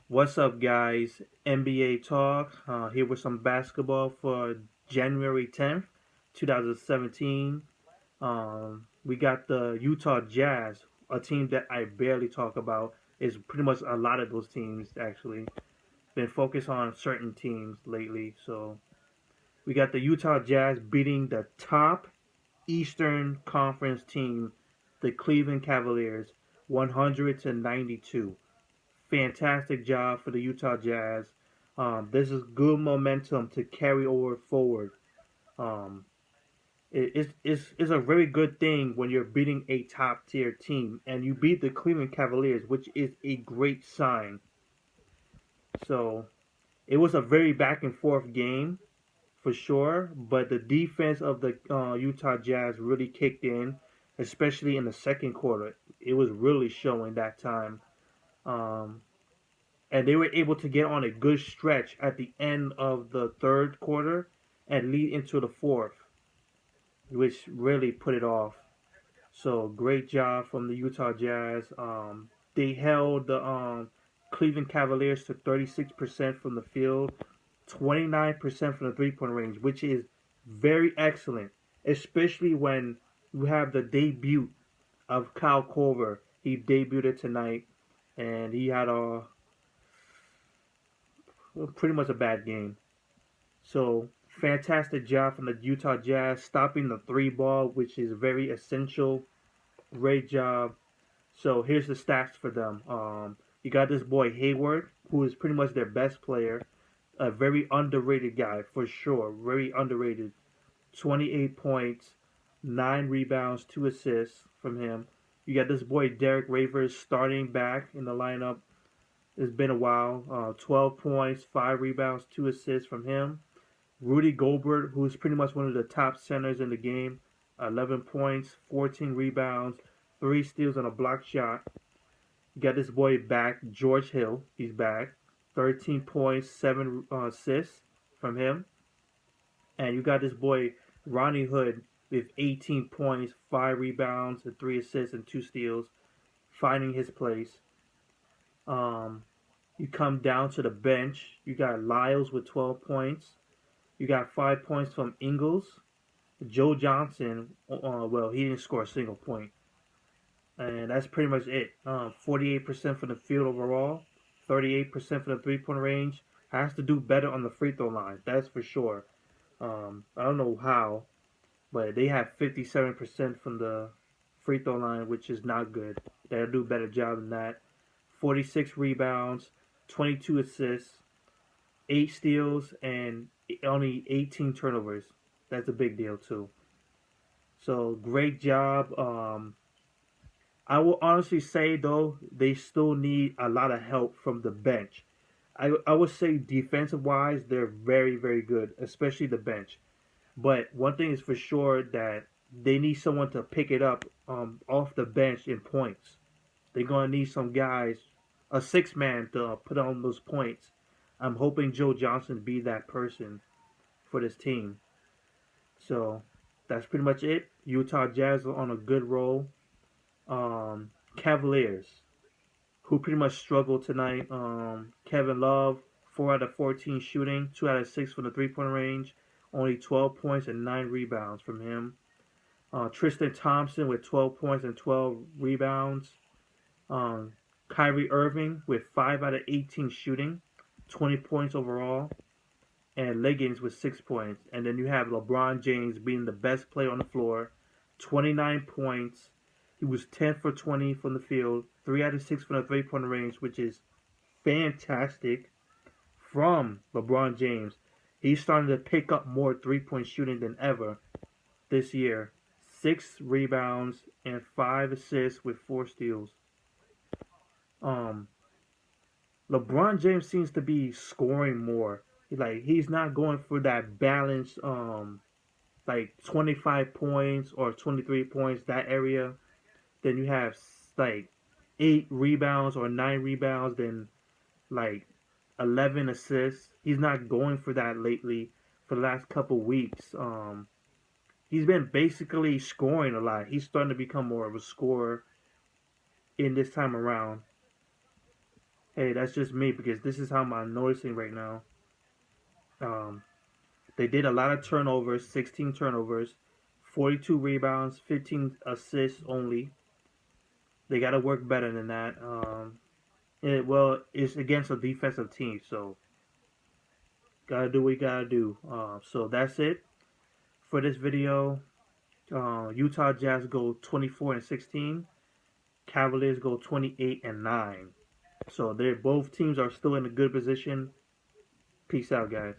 What's up, guys? NBA Talk. Here with some basketball for January 10th, 2017. We got the Utah Jazz, a team that I barely talk about. Is pretty much a lot of those teams actually. Been focused on certain teams lately. So we got the Utah Jazz beating the top Eastern Conference team, the Cleveland Cavaliers, 100-92. Fantastic job for the Utah Jazz. This is good momentum to carry over forward. Um, it's a very good thing when you're beating a top tier team and you beat the Cleveland Cavaliers, which is a great sign. So it was a very back and forth game for sure, but the defense of the Utah Jazz really kicked in, especially in the second quarter. It was really showing that time. Um, and they were able to get on a good stretch at the end of the third quarter and lead into the fourth, which really put it off. So great job from the Utah Jazz. They held the Cleveland Cavaliers to 36% from the field, 29% from the three-point range, which is very excellent, especially when you have the debut of Kyle Korver. He debuted tonight, and he had a pretty much a bad game. So fantastic job from the Utah Jazz stopping the three ball, which is very essential. Great job. So here's the stats for them. You got this boy Hayward, who is pretty much their best player, a very underrated guy for sure. Very underrated. 28 points, 9 rebounds, 2 assists from him. You got this boy Derek Ravers starting back in the lineup. It's been a while. 12 points, 5 rebounds, 2 assists from him. Rudy Gobert, who's pretty much one of the top centers in the game, 11 points, 14 rebounds, 3 steals, and a block shot. You got this boy back, George Hill. He's back. 13 points, 7 assists from him. And you got this boy, Rodney Hood, with 18 points, 5 rebounds, and 3 assists, and 2 steals, finding his place. Um, you come down to the bench. You got Lyles with 12 points. You got 5 points from Ingles. Joe Johnson, well, he didn't score a single point. And that's pretty much it. 48% from the field overall, 38% from the three-point range. Has to do better on the free throw line, that's for sure. I don't know how, but they have 57% from the free throw line, which is not good. They'll do a better job than that. 46 rebounds, 22 assists, 8 steals, and only 18 turnovers. That's a big deal too. So great job. I will honestly say though they still need a lot of help from the bench. I would say defensive wise they're very good, especially the bench. But one thing is for sure that they need someone to pick it up off the bench in points. They're gonna need some guys, a six man to put on those points. I'm hoping Joe Johnson be that person for this team. So that's pretty much it. Utah Jazz are on a good roll. Cavaliers, who pretty much struggled tonight. Kevin Love, 4 out of 14 shooting, 2 out of 6 from the three-point range, only 12 points and 9 rebounds from him. Tristan Thompson with 12 points and 12 rebounds. Um, Kyrie Irving with 5 out of 18 shooting, 20 points overall. And Leggins with 6 points. And then you have LeBron James being the best player on the floor, 29 points. He was 10 for 20 from the field, 3 out of 6 from the three-point range, which is fantastic from LeBron James. He's starting to pick up more three-point shooting than ever this year. 6 rebounds and 5 assists with 4 steals. Um, LeBron James seems to be scoring more. He's not going for that balance, like 25 points or 23 points, that area. Then you have like 8 rebounds or 9 rebounds, then like 11 assists. He's not going for that lately for the last couple weeks. He's been basically scoring a lot. He's starting to become more of a scorer in this time around. Hey, that's just me because this is how I'm noticing right now. Um, they did a lot of turnovers, 16 turnovers, 42 rebounds, 15 assists only. They got to work better than that. Well, it's against a defensive team, so gotta do what you gotta do. So that's it for this video. Utah Jazz go 24-16. Cavaliers go 28-9. So they're both teams are still in a good position. Peace out, guys.